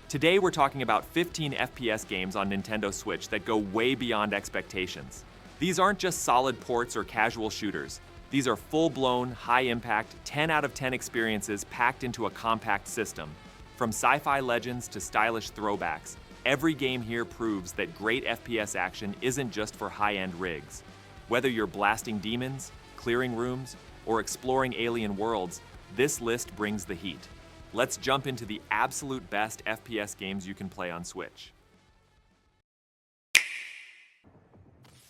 Today we're talking about 15 FPS games on Nintendo Switch that go way beyond expectations. These aren't just solid ports or casual shooters. These are full-blown, high-impact, 10 out of 10 experiences packed into a compact system. From sci-fi legends to stylish throwbacks, every game here proves that great FPS action isn't just for high-end rigs. Whether you're blasting demons, clearing rooms, or exploring alien worlds, this list brings the heat. Let's jump into the absolute best FPS games you can play on Switch.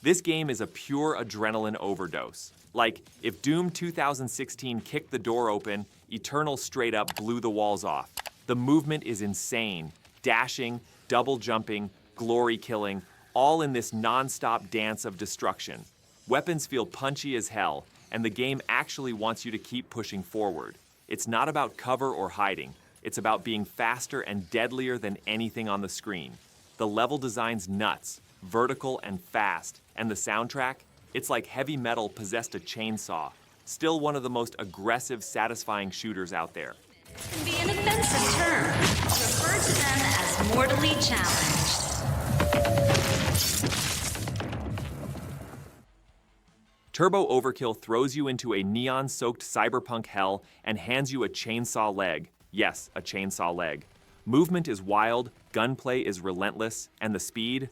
This game is a pure adrenaline overdose. Like, if Doom 2016 kicked the door open, Eternal straight up blew the walls off. The movement is insane. Dashing, double jumping, glory killing, all in this non-stop dance of destruction. Weapons feel punchy as hell, and the game actually wants you to keep pushing forward. It's not about cover or hiding. It's about being faster and deadlier than anything on the screen. The level design's nuts, vertical and fast, and the soundtrack, it's like heavy metal possessed a chainsaw. Still one of the most aggressive, satisfying shooters out there. This can be an offensive term. Refer to them as mortally challenged. Turbo Overkill throws you into a neon-soaked cyberpunk hell and hands you a chainsaw leg. Yes, a chainsaw leg. Movement is wild, gunplay is relentless, and the speed?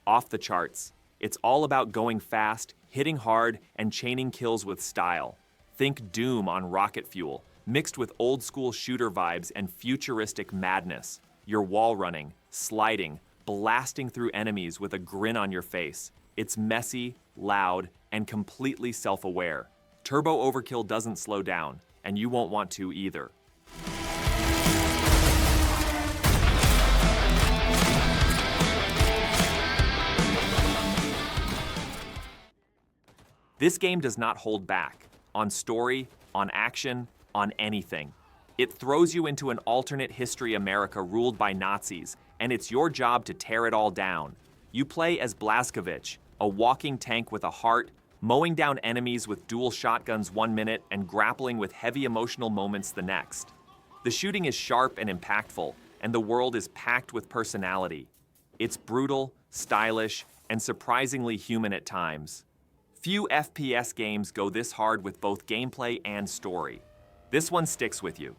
Off the charts. It's all about going fast, hitting hard, and chaining kills with style. Think Doom on rocket fuel, mixed with old-school shooter vibes and futuristic madness. You're wall running, sliding, blasting through enemies with a grin on your face. It's messy, loud, and completely self-aware. Turbo Overkill doesn't slow down, and you won't want to either. This game does not hold back, on story, on action, on anything. It throws you into an alternate history America ruled by Nazis, and it's your job to tear it all down. You play as Blazkowicz, a walking tank with a heart, mowing down enemies with dual shotguns 1 minute and grappling with heavy emotional moments the next. The shooting is sharp and impactful, and the world is packed with personality. It's brutal, stylish, and surprisingly human at times. Few FPS games go this hard with both gameplay and story. This one sticks with you.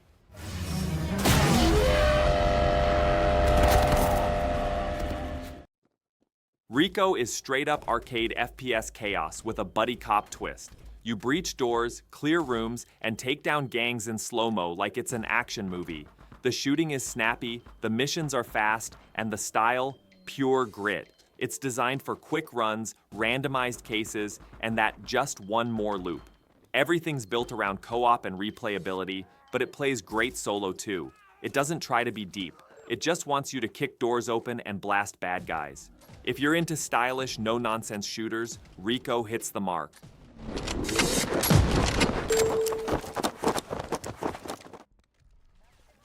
RICO is straight-up arcade FPS chaos with a buddy cop twist. You breach doors, clear rooms, and take down gangs in slow-mo like it's an action movie. The shooting is snappy, the missions are fast, and the style, pure grit. It's designed for quick runs, randomized cases, and that just one more loop. Everything's built around co-op and replayability, but it plays great solo too. It doesn't try to be deep. It just wants you to kick doors open and blast bad guys. If you're into stylish, no-nonsense shooters, RICO hits the mark.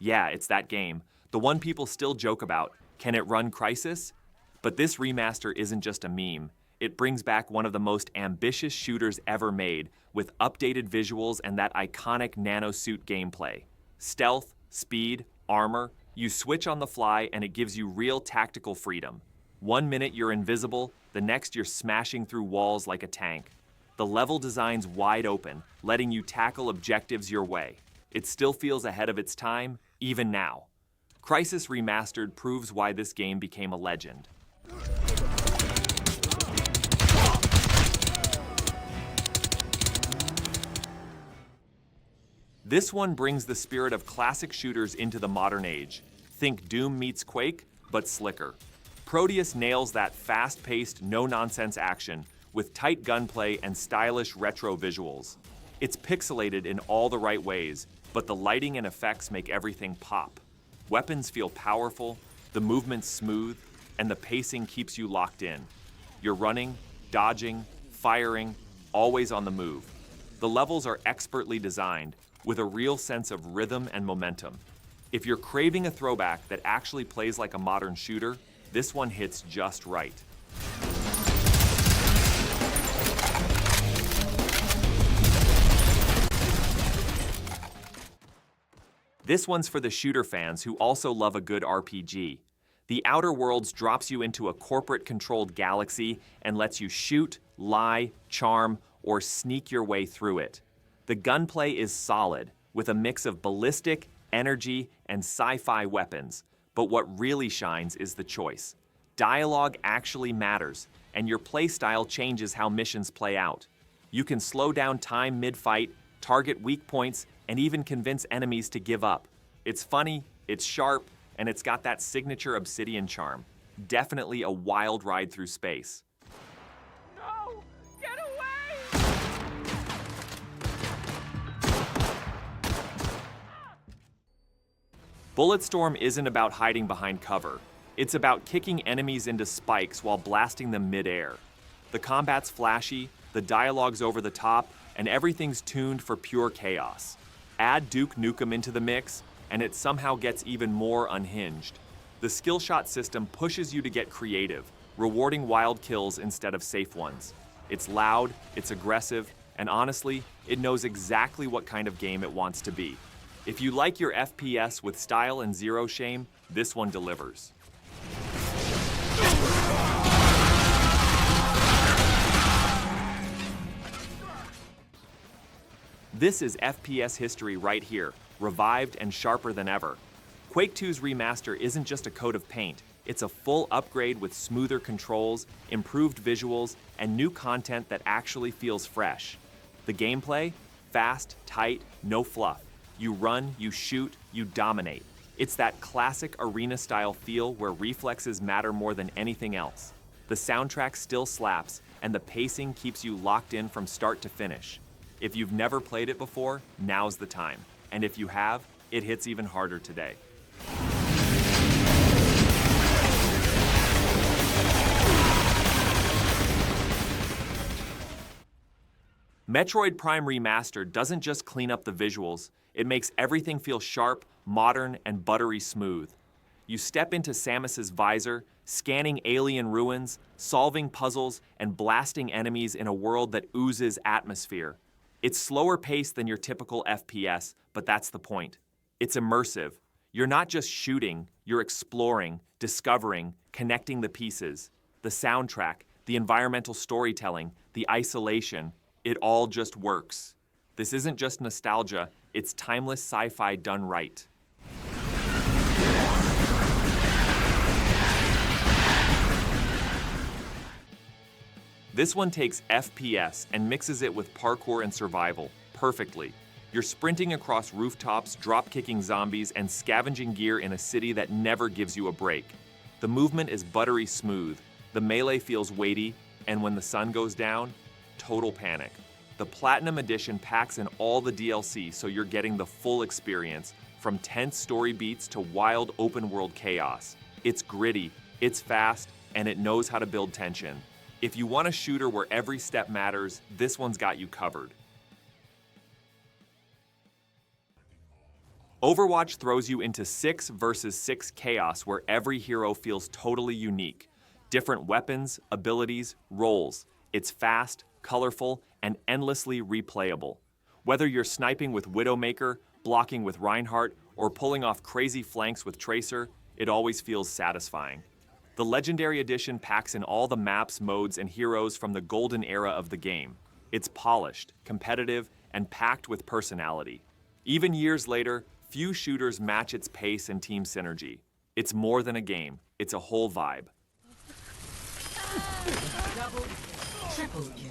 Yeah, it's that game. The one people still joke about. Can it run Crysis? But this remaster isn't just a meme. It brings back one of the most ambitious shooters ever made, with updated visuals and that iconic nanosuit gameplay. Stealth, speed, armor, you switch on the fly and it gives you real tactical freedom. 1 minute you're invisible, the next you're smashing through walls like a tank. The level design's wide open, letting you tackle objectives your way. It still feels ahead of its time, even now. Crysis Remastered proves why this game became a legend. This one brings the spirit of classic shooters into the modern age. Think Doom meets Quake, but slicker. Prodeus nails that fast-paced, no-nonsense action with tight gunplay and stylish retro visuals. It's pixelated in all the right ways, but the lighting and effects make everything pop. Weapons feel powerful, the movement's smooth, and the pacing keeps you locked in. You're running, dodging, firing, always on the move. The levels are expertly designed, with a real sense of rhythm and momentum. If you're craving a throwback that actually plays like a modern shooter, this one hits just right. This one's for the shooter fans who also love a good RPG. The Outer Worlds drops you into a corporate-controlled galaxy and lets you shoot, lie, charm, or sneak your way through it. The gunplay is solid, with a mix of ballistic, energy, and sci-fi weapons, but what really shines is the choice. Dialogue actually matters, and your playstyle changes how missions play out. You can slow down time mid-fight, target weak points, and even convince enemies to give up. It's funny, it's sharp, and it's got that signature Obsidian charm. Definitely a wild ride through space. No! Get away! Bulletstorm isn't about hiding behind cover. It's about kicking enemies into spikes while blasting them mid-air. The combat's flashy, the dialogue's over the top, and everything's tuned for pure chaos. Add Duke Nukem into the mix, and it somehow gets even more unhinged. The skill shot system pushes you to get creative, rewarding wild kills instead of safe ones. It's loud, it's aggressive, and honestly, it knows exactly what kind of game it wants to be. If you like your FPS with style and zero shame, this one delivers. This is FPS history right here, revived and sharper than ever. Quake II's remaster isn't just a coat of paint, it's a full upgrade with smoother controls, improved visuals, and new content that actually feels fresh. The gameplay? Fast, tight, no fluff. You run, you shoot, you dominate. It's that classic arena-style feel where reflexes matter more than anything else. The soundtrack still slaps, and the pacing keeps you locked in from start to finish. If you've never played it before, now's the time. And if you have, it hits even harder today. Metroid Prime Remastered doesn't just clean up the visuals, it makes everything feel sharp, modern, and buttery smooth. You step into Samus's visor, scanning alien ruins, solving puzzles, and blasting enemies in a world that oozes atmosphere. It's slower paced than your typical FPS, but that's the point. It's immersive. You're not just shooting, you're exploring, discovering, connecting the pieces. The soundtrack, the environmental storytelling, the isolation, it all just works. This isn't just nostalgia, it's timeless sci-fi done right. This one takes FPS and mixes it with parkour and survival perfectly. You're sprinting across rooftops, drop-kicking zombies, and scavenging gear in a city that never gives you a break. The movement is buttery smooth, the melee feels weighty, and when the sun goes down, total panic. The Platinum Edition packs in all the DLC so you're getting the full experience, from tense story beats to wild open-world chaos. It's gritty, it's fast, and it knows how to build tension. If you want a shooter where every step matters, this one's got you covered. Overwatch throws you into 6 versus 6 chaos where every hero feels totally unique. Different weapons, abilities, roles. It's fast, colorful, and endlessly replayable. Whether you're sniping with Widowmaker, blocking with Reinhardt, or pulling off crazy flanks with Tracer, it always feels satisfying. The Legendary Edition packs in all the maps, modes, and heroes from the golden era of the game. It's polished, competitive, and packed with personality. Even years later, few shooters match its pace and team synergy. It's more than a game, it's a whole vibe. Double, triple kill.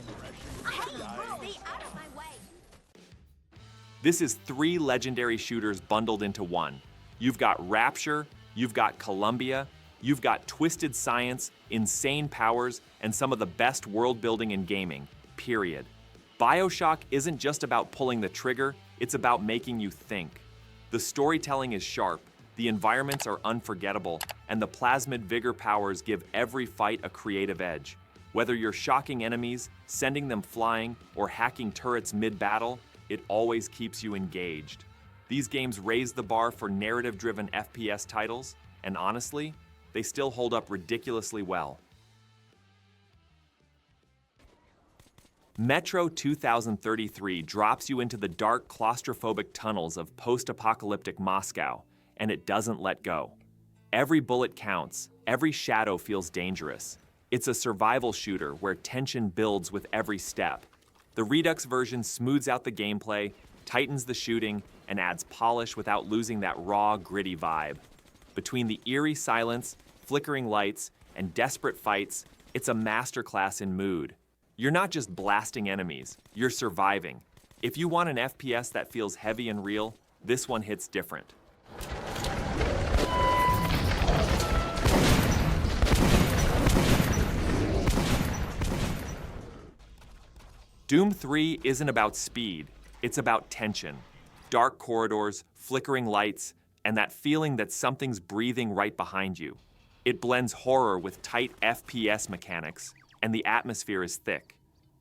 This is 3 legendary shooters bundled into one. You've got Rapture, you've got Columbia, you've got twisted science, insane powers, and some of the best world building in gaming, period. BioShock isn't just about pulling the trigger, it's about making you think. The storytelling is sharp, the environments are unforgettable, and the plasmid vigor powers give every fight a creative edge. Whether you're shocking enemies, sending them flying, or hacking turrets mid-battle, it always keeps you engaged. These games raise the bar for narrative-driven FPS titles, and honestly, they still hold up ridiculously well. Metro 2033 drops you into the dark, claustrophobic tunnels of post-apocalyptic Moscow, and it doesn't let go. Every bullet counts, every shadow feels dangerous. It's a survival shooter where tension builds with every step. The Redux version smooths out the gameplay, tightens the shooting, and adds polish without losing that raw, gritty vibe. Between the eerie silence, flickering lights, and desperate fights, it's a masterclass in mood. You're not just blasting enemies, you're surviving. If you want an FPS that feels heavy and real, this one hits different. Doom 3 isn't about speed, it's about tension. Dark corridors, flickering lights, and that feeling that something's breathing right behind you. It blends horror with tight FPS mechanics, and the atmosphere is thick.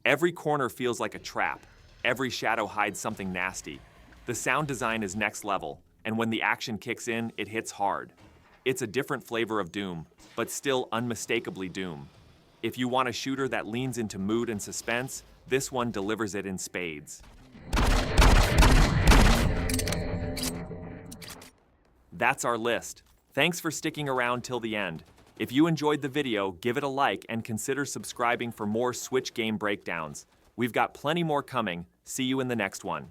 Every corner feels like a trap. Every shadow hides something nasty. The sound design is next level, and when the action kicks in, it hits hard. It's a different flavor of Doom, but still unmistakably Doom. If you want a shooter that leans into mood and suspense, this one delivers it in spades. That's our list. Thanks for sticking around till the end. If you enjoyed the video, give it a like and consider subscribing for more Switch game breakdowns. We've got plenty more coming. See you in the next one.